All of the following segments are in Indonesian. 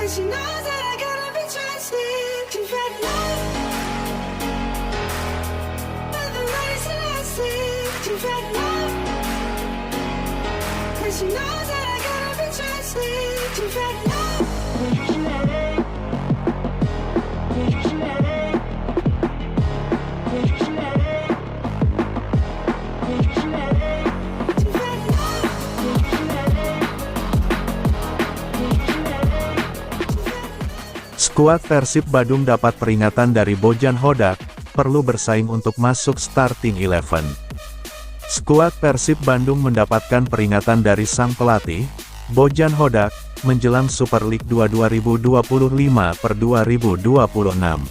she knows that I gotta be trusted. She's had love, but the race and I see. She's had love, and she knows that I gotta be trusted. She's had love. Skuad Persib Bandung dapat peringatan dari Bojan Hodak, perlu bersaing untuk masuk starting 11. Skuad Persib Bandung mendapatkan peringatan dari sang pelatih, Bojan Hodak, menjelang Super League 2 2025/2026.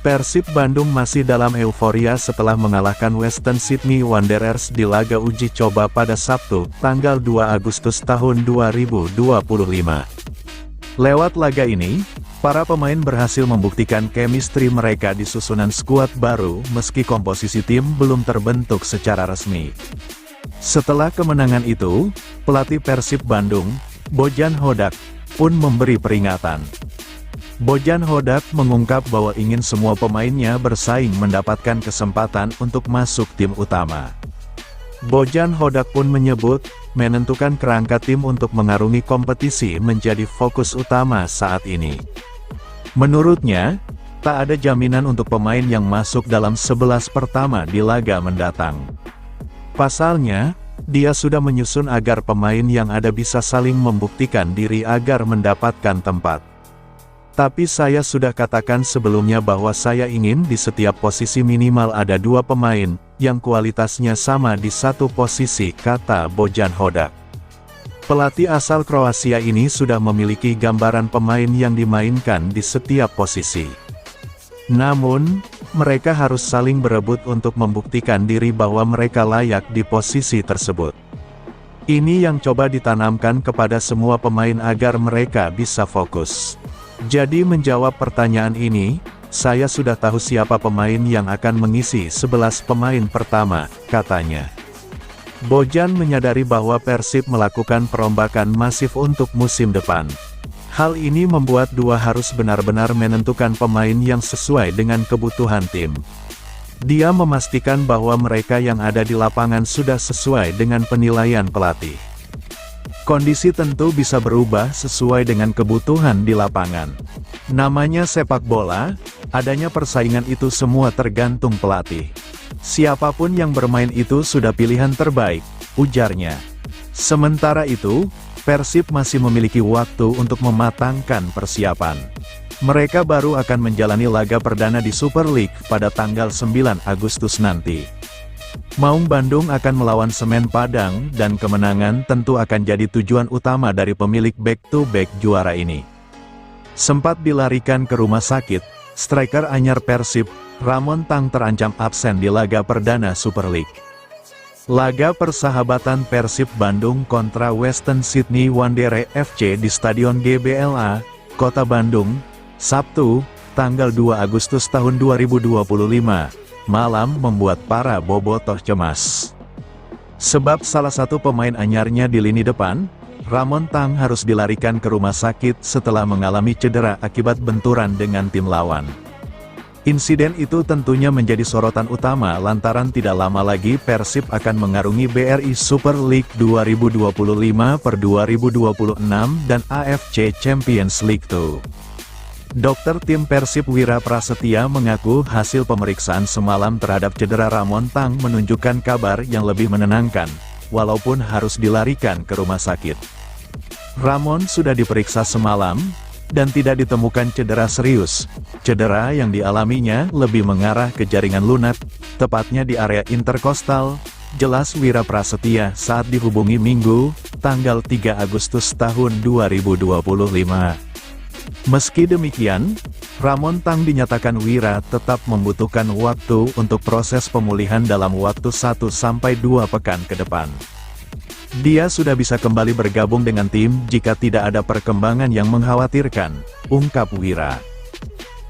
Persib Bandung masih dalam euforia setelah mengalahkan Western Sydney Wanderers di laga uji coba pada Sabtu, tanggal 2 Agustus tahun 2025. Lewat laga ini, para pemain berhasil membuktikan chemistry mereka di susunan skuad baru meski komposisi tim belum terbentuk secara resmi. Setelah kemenangan itu, pelatih Persib Bandung, Bojan Hodak, pun memberi peringatan. Bojan Hodak mengungkap bahwa ingin semua pemainnya bersaing mendapatkan kesempatan untuk masuk tim utama. Bojan Hodak pun menyebut, menentukan kerangka tim untuk mengarungi kompetisi menjadi fokus utama saat ini. Menurutnya, tak ada jaminan untuk pemain yang masuk dalam 11 pertama di laga mendatang. Pasalnya, dia sudah menyusun agar pemain yang ada bisa saling membuktikan diri agar mendapatkan tempat. Tapi saya sudah katakan sebelumnya bahwa saya ingin di setiap posisi minimal ada 2 pemain, yang kualitasnya sama di satu posisi, kata Bojan Hodak. Pelatih asal Kroasia ini sudah memiliki gambaran pemain yang dimainkan di setiap posisi. Namun, mereka harus saling berebut untuk membuktikan diri bahwa mereka layak di posisi tersebut. Ini yang coba ditanamkan kepada semua pemain agar mereka bisa fokus. Jadi menjawab pertanyaan ini, saya sudah tahu siapa pemain yang akan mengisi 11 pemain pertama, katanya. Bojan menyadari bahwa Persib melakukan perombakan masif untuk musim depan. Hal ini membuat dua harus benar-benar menentukan pemain yang sesuai dengan kebutuhan tim. Dia memastikan bahwa mereka yang ada di lapangan sudah sesuai dengan penilaian pelatih. Kondisi tentu bisa berubah sesuai dengan kebutuhan di lapangan. Namanya sepak bola, adanya persaingan itu semua tergantung pelatih. Siapapun yang bermain itu sudah pilihan terbaik, ujarnya. Sementara itu, Persib masih memiliki waktu untuk mematangkan persiapan. Mereka baru akan menjalani laga perdana di Super League pada tanggal 9 Agustus nanti. Maung Bandung akan melawan Semen Padang dan kemenangan tentu akan jadi tujuan utama dari pemilik back-to-back juara ini. Sempat dilarikan ke rumah sakit, striker anyar Persib, Ramon Tang terancam absen di laga perdana Super League. Laga persahabatan Persib Bandung kontra Western Sydney Wanderers FC di Stadion GBLA, Kota Bandung, Sabtu, tanggal 2 Agustus tahun 2025, malam membuat para bobotoh cemas. Sebab salah satu pemain anyarnya di lini depan, Ramon Tang harus dilarikan ke rumah sakit setelah mengalami cedera akibat benturan dengan tim lawan. Insiden itu tentunya menjadi sorotan utama lantaran tidak lama lagi Persib akan mengarungi BRI Super League 2025/2026 dan AFC Champions League 2. Dokter tim Persib Wira Prasetya mengaku hasil pemeriksaan semalam terhadap cedera Ramon Tang menunjukkan kabar yang lebih menenangkan, walaupun harus dilarikan ke rumah sakit. Ramon sudah diperiksa semalam, dan tidak ditemukan cedera serius. Cedera yang dialaminya lebih mengarah ke jaringan lunak, tepatnya di area interkostal, jelas Wira Prasetya saat dihubungi Minggu, tanggal 3 Agustus tahun 2025. Meski demikian, Ramon Tang dinyatakan Wira tetap membutuhkan waktu untuk proses pemulihan dalam waktu 1-2 pekan ke depan. Dia sudah bisa kembali bergabung dengan tim jika tidak ada perkembangan yang mengkhawatirkan, ungkap Wira.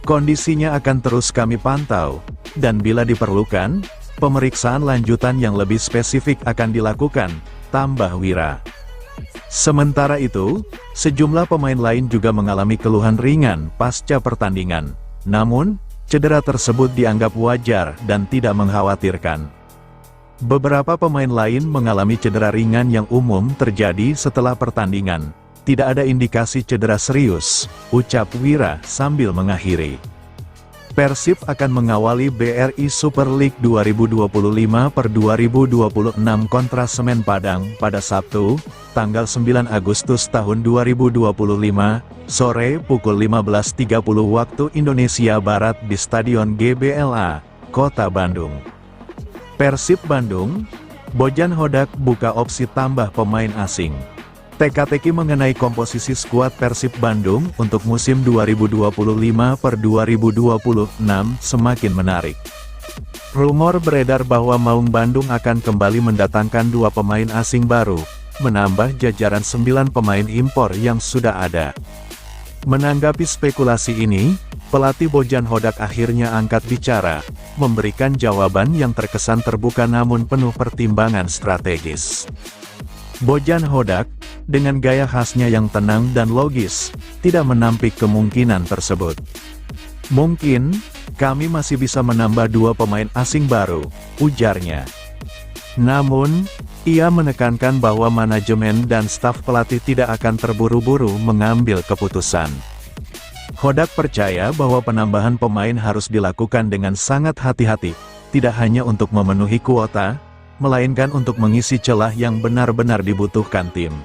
Kondisinya akan terus kami pantau, dan bila diperlukan, pemeriksaan lanjutan yang lebih spesifik akan dilakukan, tambah Wira. Sementara itu, Sejumlah pemain lain juga mengalami keluhan ringan pasca pertandingan. Namun, cedera tersebut dianggap wajar dan tidak mengkhawatirkan. Beberapa pemain lain mengalami cedera ringan yang umum terjadi setelah pertandingan. Tidak ada indikasi cedera serius, ucap Wira sambil mengakhiri. Persib akan mengawali BRI Super League 2025/2026 kontra Semen Padang pada Sabtu, tanggal 9 Agustus tahun 2025, sore pukul 15.30 waktu Indonesia Barat di Stadion GBLA, Kota Bandung. Persib Bandung, Bojan Hodak buka opsi tambah pemain asing. Teka-teki mengenai komposisi skuad Persib Bandung untuk musim 2025/2026 semakin menarik. Rumor beredar bahwa Maung Bandung akan kembali mendatangkan 2 pemain asing baru, menambah jajaran 9 pemain impor yang sudah ada. Menanggapi spekulasi ini, pelatih Bojan Hodak akhirnya angkat bicara, memberikan jawaban yang terkesan terbuka namun penuh pertimbangan strategis. Bojan Hodak, dengan gaya khasnya yang tenang dan logis, tidak menampik kemungkinan tersebut. Mungkin, kami masih bisa menambah 2 pemain asing baru, ujarnya. Namun, ia menekankan bahwa manajemen dan staf pelatih tidak akan terburu-buru mengambil keputusan. Hodak percaya bahwa penambahan pemain harus dilakukan dengan sangat hati-hati, tidak hanya untuk memenuhi kuota, melainkan untuk mengisi celah yang benar-benar dibutuhkan tim.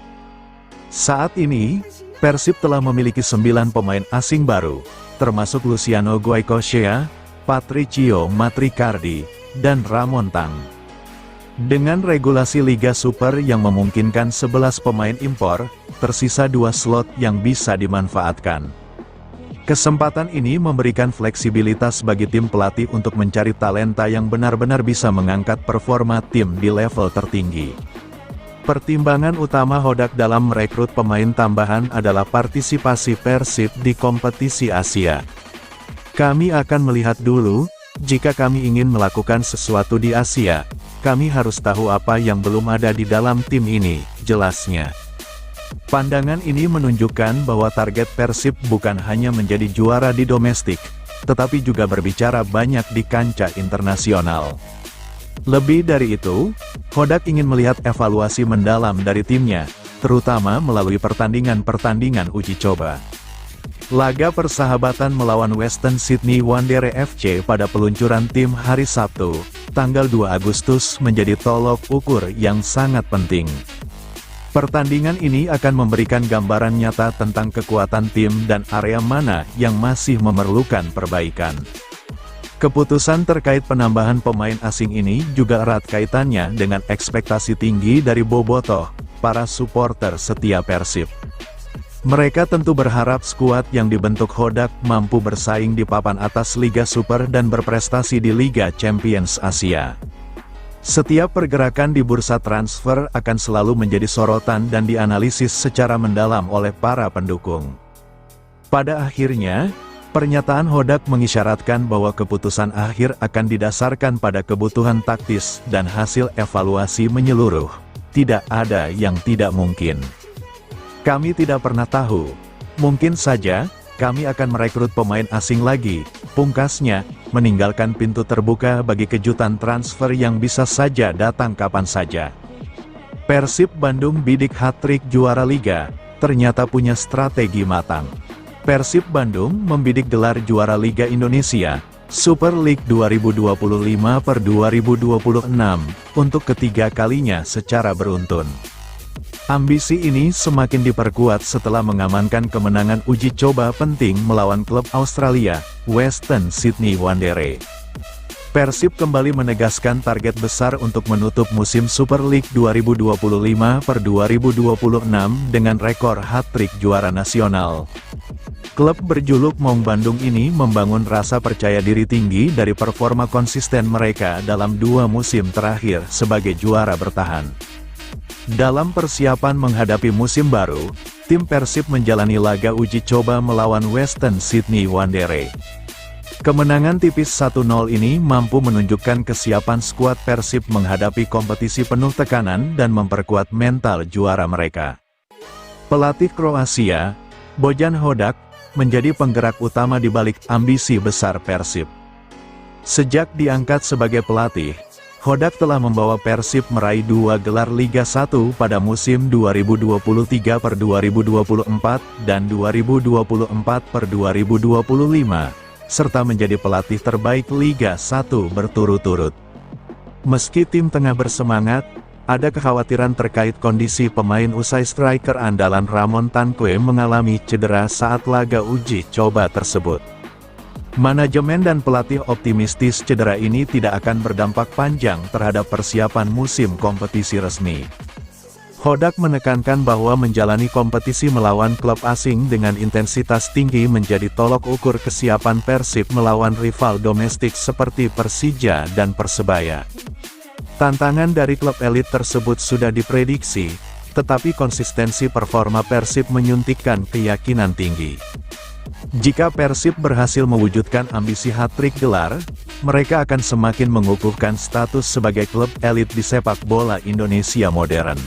Saat ini, Persib telah memiliki 9 pemain asing baru, termasuk Luciano Goicoechea, Patricio Matricardi, dan Ramon Tang. Dengan regulasi Liga Super yang memungkinkan 11 pemain impor, tersisa 2 slot yang bisa dimanfaatkan. Kesempatan ini memberikan fleksibilitas bagi tim pelatih untuk mencari talenta yang benar-benar bisa mengangkat performa tim di level tertinggi. Pertimbangan utama Hodak dalam merekrut pemain tambahan adalah partisipasi Persib di kompetisi Asia. Kami akan melihat dulu, jika kami ingin melakukan sesuatu di Asia, kami harus tahu apa yang belum ada di dalam tim ini, jelasnya. Pandangan ini menunjukkan bahwa target Persib bukan hanya menjadi juara di domestik, tetapi juga berbicara banyak di kancah internasional. Lebih dari itu, Hodak ingin melihat evaluasi mendalam dari timnya, terutama melalui pertandingan-pertandingan uji coba. Laga persahabatan melawan Western Sydney Wanderers FC pada peluncuran tim hari Sabtu, tanggal 2 Agustus menjadi tolok ukur yang sangat penting. Pertandingan ini akan memberikan gambaran nyata tentang kekuatan tim dan area mana yang masih memerlukan perbaikan. Keputusan terkait penambahan pemain asing ini juga erat kaitannya dengan ekspektasi tinggi dari bobotoh, para supporter setia Persib. Mereka tentu berharap skuad yang dibentuk Hodak mampu bersaing di papan atas Liga Super dan berprestasi di Liga Champions Asia. Setiap pergerakan di bursa transfer akan selalu menjadi sorotan dan dianalisis secara mendalam oleh para pendukung. Pada akhirnya, pernyataan Hodak mengisyaratkan bahwa keputusan akhir akan didasarkan pada kebutuhan taktis dan hasil evaluasi menyeluruh. Tidak ada yang tidak mungkin. Kami tidak pernah tahu. Mungkin saja, kami akan merekrut pemain asing lagi, pungkasnya, meninggalkan pintu terbuka bagi kejutan transfer yang bisa saja datang kapan saja. Persib Bandung bidik hat-trick juara Liga, ternyata punya strategi matang. Persib Bandung membidik gelar juara Liga Indonesia, Super League 2025/2026, untuk ketiga kalinya secara beruntun. Ambisi ini semakin diperkuat setelah mengamankan kemenangan uji coba penting melawan klub Australia, Western Sydney Wanderers. Persib kembali menegaskan target besar untuk menutup musim Super League 2025/2026 dengan rekor hat-trick juara nasional. Klub berjuluk Maung Bandung ini membangun rasa percaya diri tinggi dari performa konsisten mereka dalam 2 musim terakhir sebagai juara bertahan. Dalam persiapan menghadapi musim baru, tim Persib menjalani laga uji coba melawan Western Sydney Wanderers. Kemenangan tipis 1-0 ini mampu menunjukkan kesiapan skuad Persib menghadapi kompetisi penuh tekanan dan memperkuat mental juara mereka. Pelatih Kroasia, Bojan Hodak, menjadi penggerak utama di balik ambisi besar Persib. Sejak diangkat sebagai pelatih, Hodak telah membawa Persib meraih 2 gelar Liga 1 pada musim 2023-2024 dan 2024-2025, serta menjadi pelatih terbaik Liga 1 berturut-turut. Meski tim tengah bersemangat, ada kekhawatiran terkait kondisi pemain usai striker andalan Ramon Tanque mengalami cedera saat laga uji coba tersebut. Manajemen dan pelatih optimistis cedera ini tidak akan berdampak panjang terhadap persiapan musim kompetisi resmi. Hodak menekankan bahwa menjalani kompetisi melawan klub asing dengan intensitas tinggi menjadi tolok ukur kesiapan Persib melawan rival domestik seperti Persija dan Persebaya. Tantangan dari klub elit tersebut sudah diprediksi, tetapi konsistensi performa Persib menyuntikkan keyakinan tinggi. Jika Persib berhasil mewujudkan ambisi hat-trick gelar, mereka akan semakin mengukuhkan status sebagai klub elit di sepak bola Indonesia modern.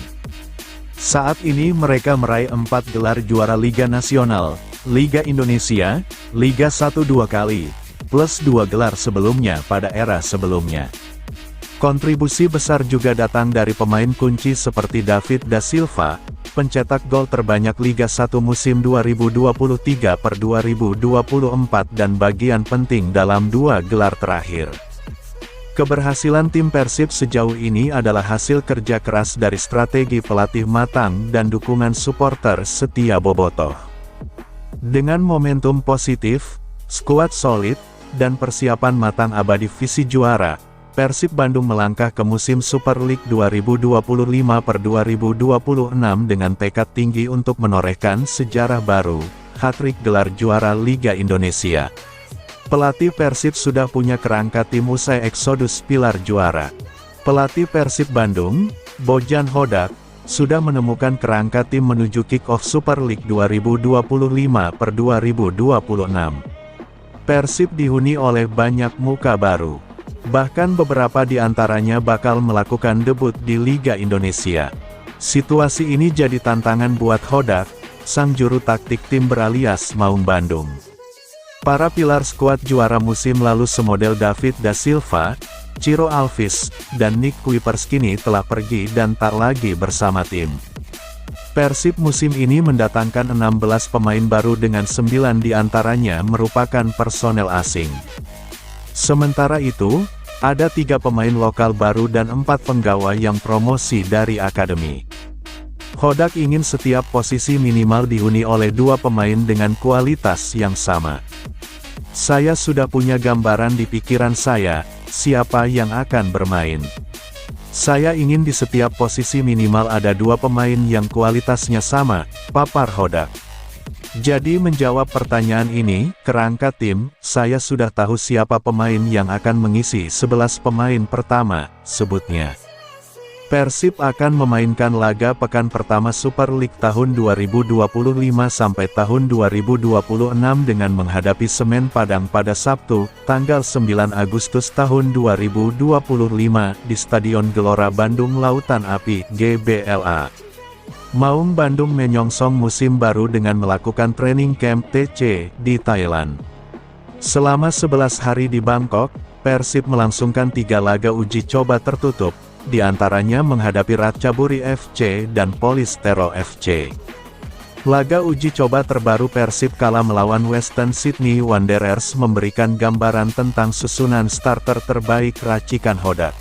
Saat ini mereka meraih 4 gelar juara Liga Nasional, Liga Indonesia, Liga 1 2 kali, plus 2 gelar sebelumnya pada era sebelumnya. Kontribusi besar juga datang dari pemain kunci seperti David da Silva, pencetak gol terbanyak Liga 1 musim 2023-2024 dan bagian penting dalam 2 gelar terakhir. Keberhasilan tim Persib sejauh ini adalah hasil kerja keras dari strategi pelatih matang dan dukungan supporter setia bobotoh. Dengan momentum positif, skuad solid, dan persiapan matang abadi visi juara, Persib Bandung melangkah ke musim Super League 2025-2026 dengan tekad tinggi untuk menorehkan sejarah baru, hat-trick gelar juara Liga Indonesia. Pelatih Persib sudah punya kerangka tim usai eksodus pilar juara. Pelatih Persib Bandung, Bojan Hodak, sudah menemukan kerangka tim menuju kick-off Super League 2025-2026. Persib dihuni oleh banyak muka baru. Bahkan beberapa di antaranya bakal melakukan debut di Liga Indonesia. Situasi ini jadi tantangan buat Hodak, sang juru taktik tim beralias Maung Bandung. Para pilar skuad juara musim lalu semodel David da Silva, Ciro Alves, dan Nick Kuipers kini telah pergi dan tak lagi bersama tim. Persib musim ini mendatangkan 16 pemain baru dengan 9 di antaranya merupakan personel asing. Sementara itu, ada 3 pemain lokal baru dan 4 penggawa yang promosi dari akademi. Hodak ingin setiap posisi minimal dihuni oleh 2 pemain dengan kualitas yang sama. Saya sudah punya gambaran di pikiran saya, siapa yang akan bermain. Saya ingin di setiap posisi minimal ada 2 pemain yang kualitasnya sama, papar Hodak. Jadi menjawab pertanyaan ini, kerangka tim, saya sudah tahu siapa pemain yang akan mengisi 11 pemain pertama, sebutnya. Persib akan memainkan laga pekan pertama Super League tahun 2025 sampai tahun 2026 dengan menghadapi Semen Padang pada Sabtu, tanggal 9 Agustus tahun 2025 di Stadion Gelora Bandung Lautan Api, GBLA. Maung Bandung menyongsong musim baru dengan melakukan training camp TC di Thailand. Selama 11 hari di Bangkok, Persib melangsungkan 3 laga uji coba tertutup, di antaranya menghadapi Ratchaburi FC dan Polistero FC. Laga uji coba terbaru Persib kalah melawan Western Sydney Wanderers memberikan gambaran tentang susunan starter terbaik racikan Hodak.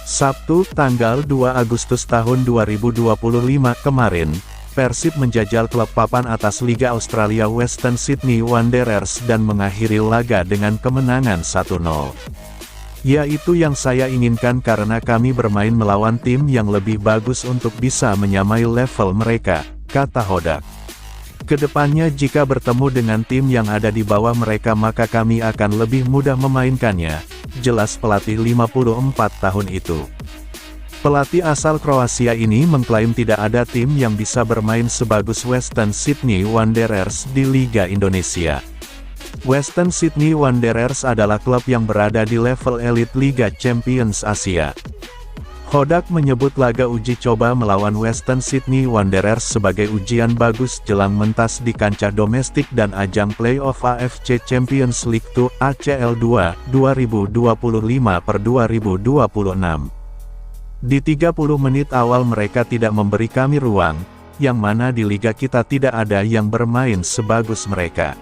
Sabtu, tanggal 2 Agustus tahun 2025 kemarin, Persib menjajal klub papan atas Liga Australia Western Sydney Wanderers dan mengakhiri laga dengan kemenangan 1-0. Yaitu yang saya inginkan karena kami bermain melawan tim yang lebih bagus untuk bisa menyamai level mereka, kata Hodak. Kedepannya jika bertemu dengan tim yang ada di bawah mereka maka kami akan lebih mudah memainkannya, jelas pelatih 54 tahun itu. Pelatih asal Kroasia ini mengklaim tidak ada tim yang bisa bermain sebagus Western Sydney Wanderers di Liga Indonesia. Western Sydney Wanderers adalah klub yang berada di level elit Liga Champions Asia. Hodak menyebut laga uji coba melawan Western Sydney Wanderers sebagai ujian bagus jelang mentas di kancah domestik dan ajang playoff AFC Champions League 2 ACL 2 2025/2026. Di 30 menit awal mereka tidak memberi kami ruang, yang mana di liga kita tidak ada yang bermain sebagus mereka.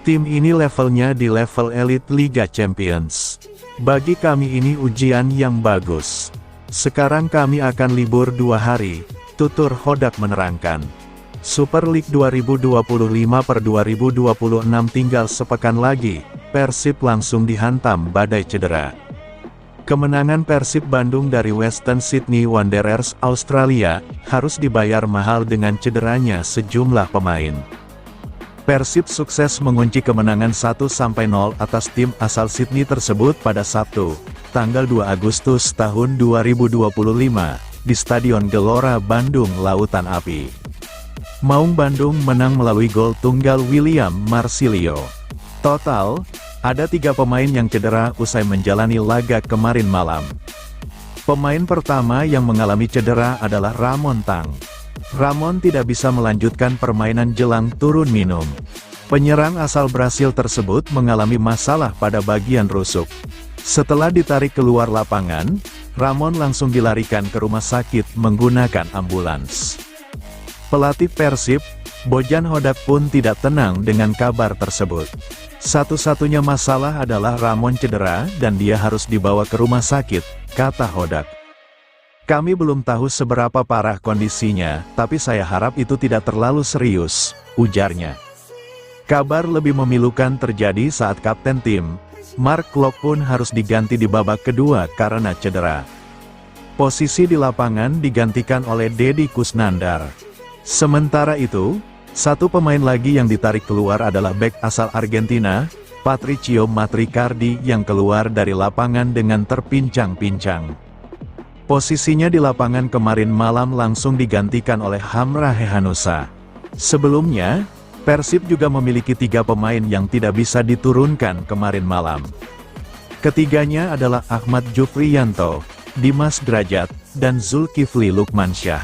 Tim ini levelnya di level elit Liga Champions. Bagi kami ini ujian yang bagus. Sekarang kami akan libur 2 hari, tutur Hodak menerangkan. Super League 2025/2026 tinggal sepekan lagi, Persib langsung dihantam badai cedera. Kemenangan Persib Bandung dari Western Sydney Wanderers Australia, harus dibayar mahal dengan cederanya sejumlah pemain. Persib sukses mengunci kemenangan 1-0 atas tim asal Sydney tersebut pada Sabtu, tanggal 2 Agustus tahun 2025, di Stadion Gelora Bandung Lautan Api. Maung Bandung menang melalui gol tunggal William Marsilio. Total, ada 3 pemain yang cedera usai menjalani laga kemarin malam. Pemain pertama yang mengalami cedera adalah Ramon Tang. Ramon tidak bisa melanjutkan permainan jelang turun minum. Penyerang asal Brasil tersebut mengalami masalah pada bagian rusuk. Setelah ditarik keluar lapangan, Ramon langsung dilarikan ke rumah sakit menggunakan ambulans. Pelatih Persib, Bojan Hodak pun tidak tenang dengan kabar tersebut. Satu-satunya masalah adalah Ramon cedera dan dia harus dibawa ke rumah sakit, kata Hodak. Kami belum tahu seberapa parah kondisinya, tapi saya harap itu tidak terlalu serius, ujarnya. Kabar lebih memilukan terjadi saat kapten tim, Mark Klok pun harus diganti di babak kedua karena cedera. Posisi di lapangan digantikan oleh Deddy Kusnandar. Sementara itu, satu pemain lagi yang ditarik keluar adalah bek asal Argentina, Patricio Matricardi yang keluar dari lapangan dengan terpincang-pincang. Posisinya di lapangan kemarin malam langsung digantikan oleh Hamra Hehanusa. Sebelumnya, Persib juga memiliki 3 pemain yang tidak bisa diturunkan kemarin malam. Ketiganya adalah Ahmad Jufriyanto, Dimas Drajat, dan Zulkifli Lukmansyah.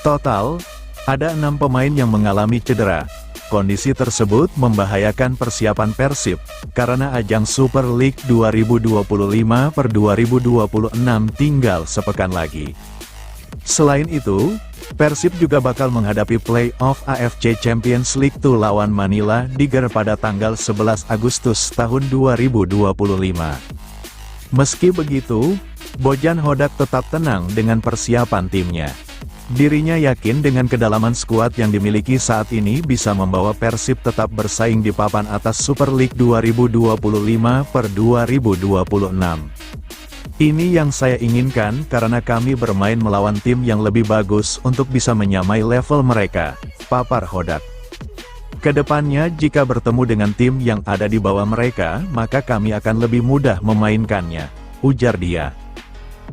Total, ada 6 pemain yang mengalami cedera. Kondisi tersebut membahayakan persiapan Persib, karena ajang Super League 2025/2026 tinggal sepekan lagi. Selain itu, Persib juga bakal menghadapi play-off AFC Champions League 2 lawan Manila Diger pada tanggal 11 Agustus tahun 2025. Meski begitu, Bojan Hodak tetap tenang dengan persiapan timnya. Dirinya yakin dengan kedalaman skuad yang dimiliki saat ini bisa membawa Persib tetap bersaing di papan atas Super League 2025/2026. Ini yang saya inginkan karena kami bermain melawan tim yang lebih bagus untuk bisa menyamai level mereka, papar Hodak. Kedepannya jika bertemu dengan tim yang ada di bawah mereka, maka kami akan lebih mudah memainkannya, ujar dia.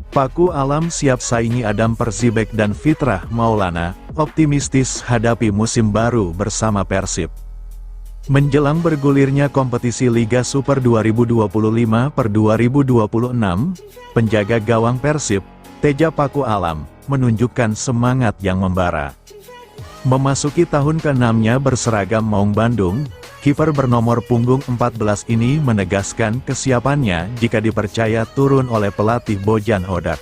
Paku Alam siap saingi Adam Persibek dan Fitrah Maulana, optimistis hadapi musim baru bersama Persib. Menjelang bergulirnya kompetisi Liga Super 2025/2026, penjaga gawang Persib, Teja Paku Alam, menunjukkan semangat yang membara. Memasuki tahun ke-6-nya berseragam Maung Bandung, kiper bernomor punggung 14 ini menegaskan kesiapannya jika dipercaya turun oleh pelatih Bojan Hodak.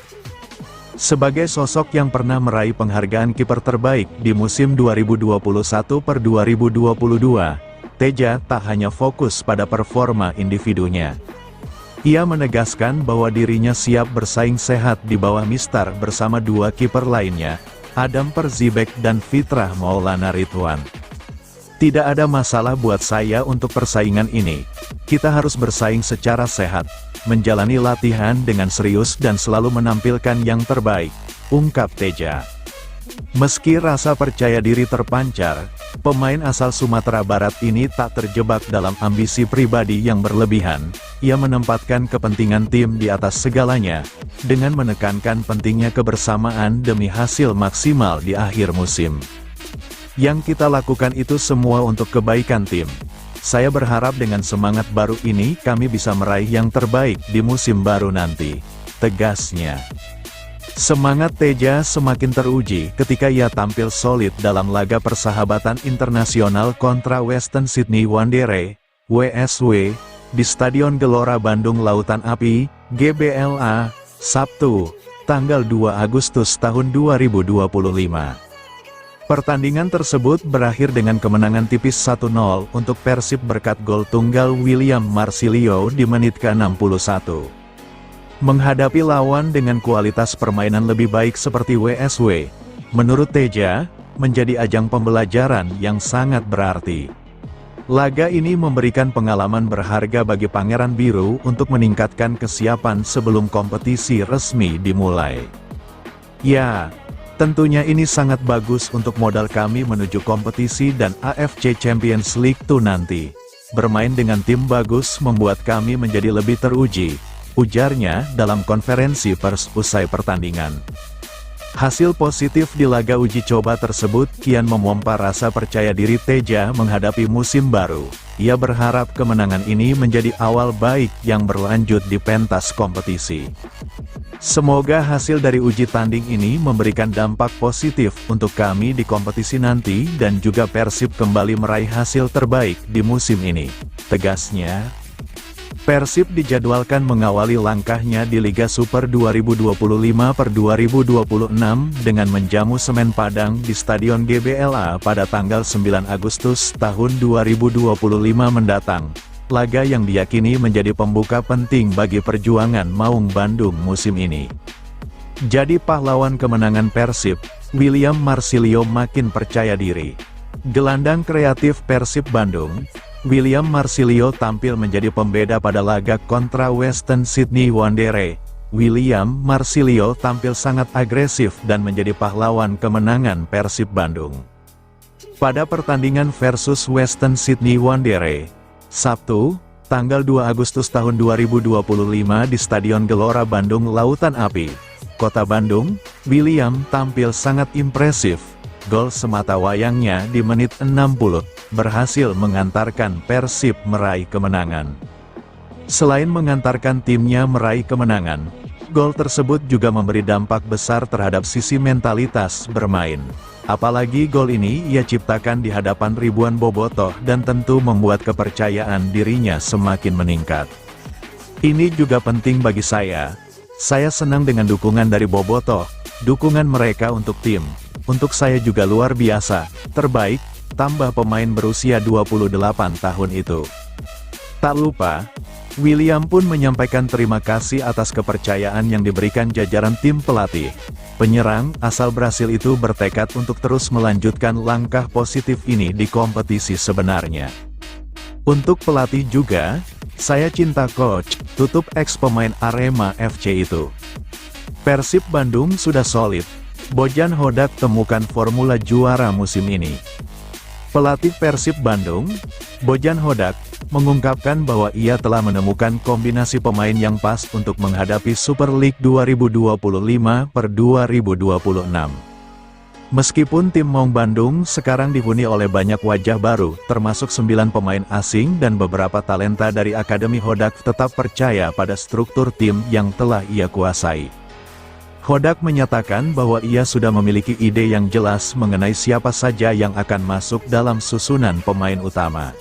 Sebagai sosok yang pernah meraih penghargaan kiper terbaik di musim 2021/2022, Teja tak hanya fokus pada performa individunya. Ia menegaskan bahwa dirinya siap bersaing sehat di bawah Mistar bersama 2 kiper lainnya, Adam Persibek dan Fitrah Maulana Ridwan. Tidak ada masalah buat saya untuk persaingan ini. Kita harus bersaing secara sehat, menjalani latihan dengan serius dan selalu menampilkan yang terbaik, ungkap Teja. Meski rasa percaya diri terpancar, pemain asal Sumatera Barat ini tak terjebak dalam ambisi pribadi yang berlebihan. Ia menempatkan kepentingan tim di atas segalanya, dengan menekankan pentingnya kebersamaan demi hasil maksimal di akhir musim. Yang kita lakukan itu semua untuk kebaikan tim. Saya berharap dengan semangat baru ini kami bisa meraih yang terbaik di musim baru nanti, tegasnya. Semangat Teja semakin teruji ketika ia tampil solid dalam laga persahabatan internasional kontra Western Sydney Wanderers (WSW) di Stadion Gelora Bandung Lautan Api, GBLA, Sabtu, tanggal 2 Agustus tahun 2025. Pertandingan tersebut berakhir dengan kemenangan tipis 1-0 untuk Persib berkat gol tunggal William Marsilio di menit ke-61. Menghadapi lawan dengan kualitas permainan lebih baik seperti WSW, menurut Teja, menjadi ajang pembelajaran yang sangat berarti. Laga ini memberikan pengalaman berharga bagi Pangeran Biru untuk meningkatkan kesiapan sebelum kompetisi resmi dimulai. Ya, tentunya ini sangat bagus untuk modal kami menuju kompetisi dan AFC Champions League 2 nanti. Bermain dengan tim bagus membuat kami menjadi lebih teruji, ujarnya dalam konferensi pers usai pertandingan. Hasil positif di laga uji coba tersebut kian memompa rasa percaya diri Teja menghadapi musim baru. Ia berharap kemenangan ini menjadi awal baik yang berlanjut di pentas kompetisi. Semoga hasil dari uji tanding ini memberikan dampak positif untuk kami di kompetisi nanti dan juga Persib kembali meraih hasil terbaik di musim ini, tegasnya. Persib dijadwalkan mengawali langkahnya di Liga Super 2025/2026 dengan menjamu Semen Padang di Stadion GBLA pada tanggal 9 Agustus tahun 2025 mendatang. Laga yang diyakini menjadi pembuka penting bagi perjuangan Maung Bandung musim ini. Jadi pahlawan kemenangan Persib, William Marsilio makin percaya diri. Gelandang kreatif Persib Bandung, William Marsilio tampil menjadi pembeda pada laga kontra Western Sydney Wanderers. William Marsilio tampil sangat agresif dan menjadi pahlawan kemenangan Persib Bandung. Pada pertandingan versus Western Sydney Wanderers, Sabtu, tanggal 2 Agustus tahun 2025 di Stadion Gelora Bandung Lautan Api, Kota Bandung, William tampil sangat impresif. Gol semata wayangnya di menit 60, berhasil mengantarkan Persib meraih kemenangan. Selain mengantarkan timnya meraih kemenangan, gol tersebut juga memberi dampak besar terhadap sisi mentalitas bermain. Apalagi gol ini ia ciptakan di hadapan ribuan bobotoh dan tentu membuat kepercayaan dirinya semakin meningkat. Ini juga penting bagi saya. Saya senang dengan dukungan dari bobotoh, dukungan mereka untuk tim. Untuk saya juga luar biasa, terbaik, tambah pemain berusia 28 tahun itu. Tak lupa, William pun menyampaikan terima kasih atas kepercayaan yang diberikan jajaran tim pelatih. Penyerang asal Brasil itu bertekad untuk terus melanjutkan langkah positif ini di kompetisi sebenarnya. Untuk pelatih juga, saya cinta coach, tutup ex-pemain Arema FC itu. Persib Bandung sudah solid. Bojan Hodak temukan formula juara musim ini. Pelatih Persib Bandung, Bojan Hodak, mengungkapkan bahwa ia telah menemukan kombinasi pemain yang pas untuk menghadapi Super League 2025/2026. Meskipun tim Maung Bandung sekarang dihuni oleh banyak wajah baru, termasuk 9 pemain asing dan beberapa talenta dari Akademi Hodak tetap percaya pada struktur tim yang telah ia kuasai. Hodak menyatakan bahwa ia sudah memiliki ide yang jelas mengenai siapa saja yang akan masuk dalam susunan pemain utama.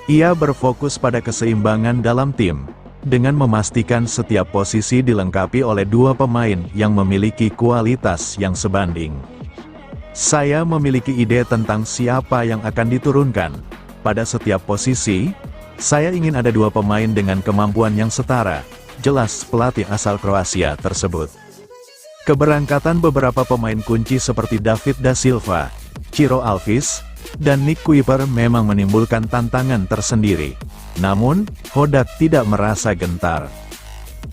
Ia berfokus pada keseimbangan dalam tim, dengan memastikan setiap posisi dilengkapi oleh 2 pemain yang memiliki kualitas yang sebanding. Saya memiliki ide tentang siapa yang akan diturunkan. Pada setiap posisi, saya ingin ada 2 pemain dengan kemampuan yang setara, jelas pelatih asal Kroasia tersebut. Keberangkatan beberapa pemain kunci seperti David da Silva, Ciro Alves, dan Nick Kuiper memang menimbulkan tantangan tersendiri. Namun, Hodak tidak merasa gentar.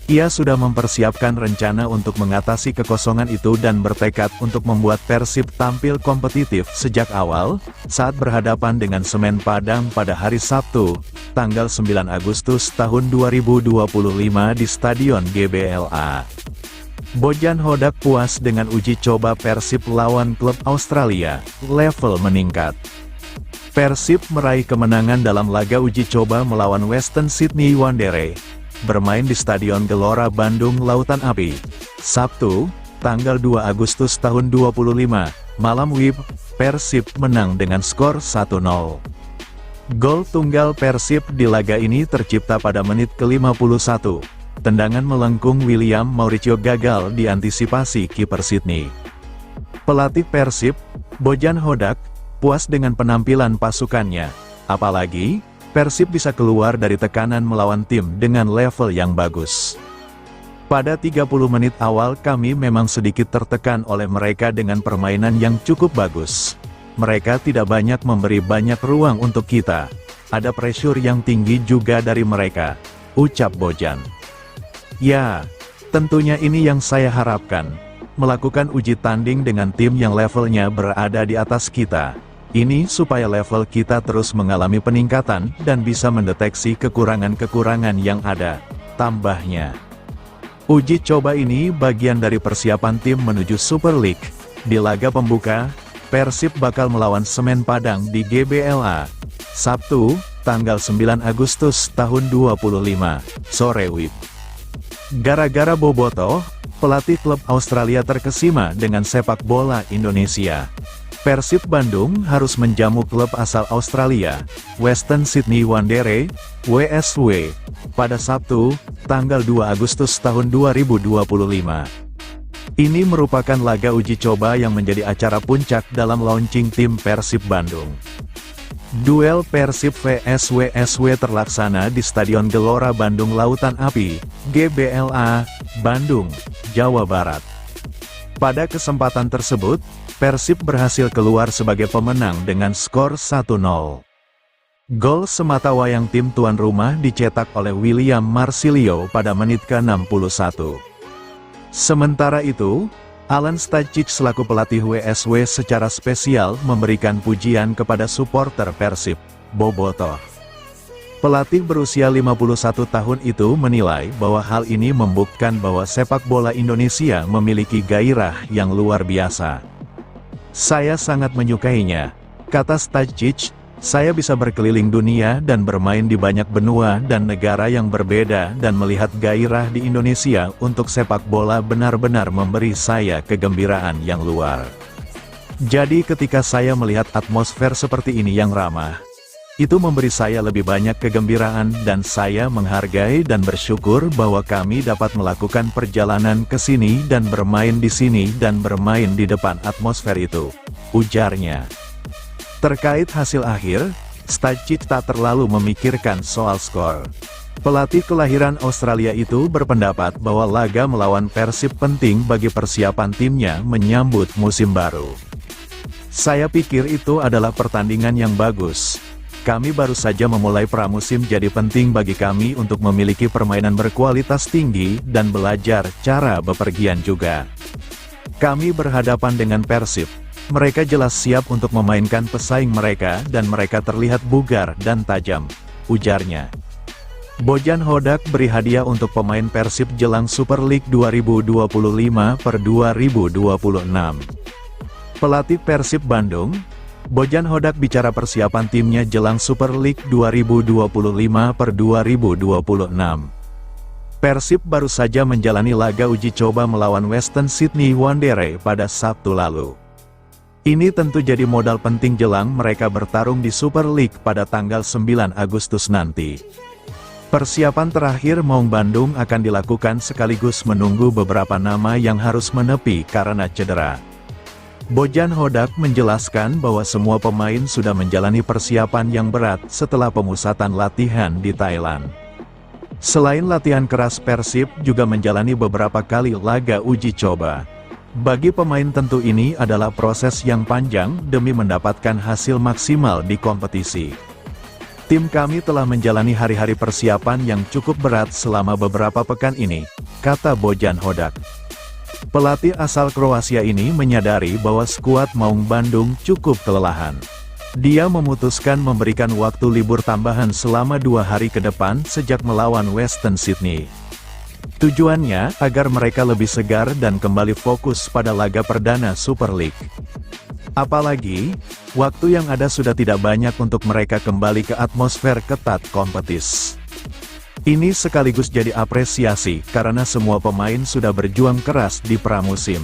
Ia sudah mempersiapkan rencana untuk mengatasi kekosongan itu dan bertekad untuk membuat Persib tampil kompetitif sejak awal, saat berhadapan dengan Semen Padang pada hari Sabtu, tanggal 9 Agustus tahun 2025 di Stadion GBLA. Bojan Hodak puas dengan uji coba Persib lawan klub Australia, level meningkat. Persib meraih kemenangan dalam laga uji coba melawan Western Sydney Wanderers, bermain di Stadion Gelora Bandung Lautan Api, Sabtu, tanggal 2 Agustus tahun 25, malam WIB, Persib menang dengan skor 1-0. Gol tunggal Persib di laga ini tercipta pada menit ke-51. Tendangan melengkung William Mauricio gagal diantisipasi kiper Sydney. Pelatih Persib, Bojan Hodak, puas dengan penampilan pasukannya. Apalagi, Persib bisa keluar dari tekanan melawan tim dengan level yang bagus. Pada 30 menit awal kami memang sedikit tertekan oleh mereka dengan permainan yang cukup bagus. Mereka tidak banyak memberi banyak ruang untuk kita. Ada pressure yang tinggi juga dari mereka, ucap Bojan. Ya, tentunya ini yang saya harapkan. Melakukan uji tanding dengan tim yang levelnya berada di atas kita. Ini supaya level kita terus mengalami peningkatan dan bisa mendeteksi kekurangan-kekurangan yang ada, tambahnya. Uji coba ini bagian dari persiapan tim menuju Super League. Di laga pembuka, Persib bakal melawan Semen Padang di GBLA. Sabtu, tanggal 9 Agustus tahun 25, sore WIB. Gara-gara bobotoh, pelatih klub Australia terkesima dengan sepak bola Indonesia. Persib Bandung harus menjamu klub asal Australia, Western Sydney Wanderers, WSW, pada Sabtu, tanggal 2 Agustus tahun 2025. Ini merupakan laga uji coba yang menjadi acara puncak dalam launching tim Persib Bandung. Duel Persib vs WSW terlaksana di Stadion Gelora Bandung Lautan Api, GBLA, Bandung, Jawa Barat. Pada kesempatan tersebut, Persib berhasil keluar sebagai pemenang dengan skor 1-0. Gol sematawayang tim tuan rumah dicetak oleh William Marsilio pada menit ke-61. Sementara itu, Alen Stajcic selaku pelatih WSW secara spesial memberikan pujian kepada supporter Persib, bobotoh. Pelatih berusia 51 tahun itu menilai bahwa hal ini membuktikan bahwa sepak bola Indonesia memiliki gairah yang luar biasa. Saya sangat menyukainya, kata Stajcic. Saya bisa berkeliling dunia dan bermain di banyak benua dan negara yang berbeda dan melihat gairah di Indonesia untuk sepak bola benar-benar memberi saya kegembiraan yang luar. Jadi ketika saya melihat atmosfer seperti ini yang ramah, itu memberi saya lebih banyak kegembiraan dan saya menghargai dan bersyukur bahwa kami dapat melakukan perjalanan ke sini dan bermain di sini dan bermain di depan atmosfer itu, ujarnya. Terkait hasil akhir, Stajcic tak terlalu memikirkan soal skor. Pelatih kelahiran Australia itu berpendapat bahwa laga melawan Persib penting bagi persiapan timnya menyambut musim baru. Saya pikir itu adalah pertandingan yang bagus. Kami baru saja memulai pramusim, jadi penting bagi kami untuk memiliki permainan berkualitas tinggi dan belajar cara bepergian juga. Kami berhadapan dengan Persib. Mereka jelas siap untuk memainkan pesaing mereka dan mereka terlihat bugar dan tajam, ujarnya. Bojan Hodak beri hadiah untuk pemain Persib jelang Super League 2025/2026. Pelatih Persib Bandung, Bojan Hodak bicara persiapan timnya jelang Super League 2025/2026. Persib baru saja menjalani laga uji coba melawan Western Sydney Wanderers pada Sabtu lalu. Ini tentu jadi modal penting jelang mereka bertarung di Super League pada tanggal 9 Agustus nanti. Persiapan terakhir Maung Bandung akan dilakukan sekaligus menunggu beberapa nama yang harus menepi karena cedera. Bojan Hodak menjelaskan bahwa semua pemain sudah menjalani persiapan yang berat setelah pemusatan latihan di Thailand. Selain latihan keras, Persib juga menjalani beberapa kali laga uji coba. Bagi pemain tentu ini adalah proses yang panjang demi mendapatkan hasil maksimal di kompetisi. Tim kami telah menjalani hari-hari persiapan yang cukup berat selama beberapa pekan ini, kata Bojan Hodak. Pelatih asal Kroasia ini menyadari bahwa skuad Maung Bandung cukup kelelahan. Dia memutuskan memberikan waktu libur tambahan selama 2 hari ke depan sejak melawan Western Sydney. Tujuannya agar mereka lebih segar dan kembali fokus pada laga perdana Super League. Apalagi, waktu yang ada sudah tidak banyak untuk mereka kembali ke atmosfer ketat kompetisi. Ini sekaligus jadi apresiasi karena semua pemain sudah berjuang keras di pramusim.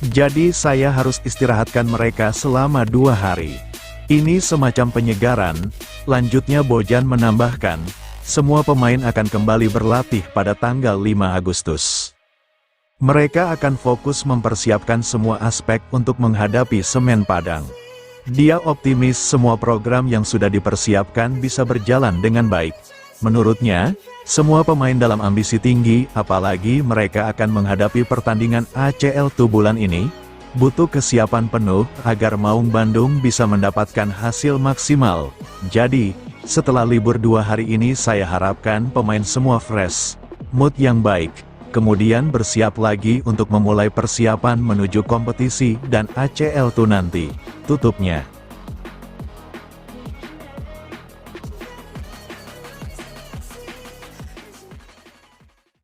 Jadi saya harus istirahatkan mereka selama 2 hari. Ini semacam penyegaran. Lanjutnya Bojan menambahkan, semua pemain akan kembali berlatih pada tanggal 5 Agustus. Mereka akan fokus mempersiapkan semua aspek untuk menghadapi Semen Padang. Dia optimis semua program yang sudah dipersiapkan bisa berjalan dengan baik. Menurutnya, semua pemain dalam ambisi tinggi, apalagi mereka akan menghadapi pertandingan ACL2 bulan ini, butuh kesiapan penuh agar Maung Bandung bisa mendapatkan hasil maksimal. Jadi, setelah libur 2 hari ini saya harapkan pemain semua fresh, mood yang baik, kemudian bersiap lagi untuk memulai persiapan menuju kompetisi dan ACL2 nanti, tutupnya.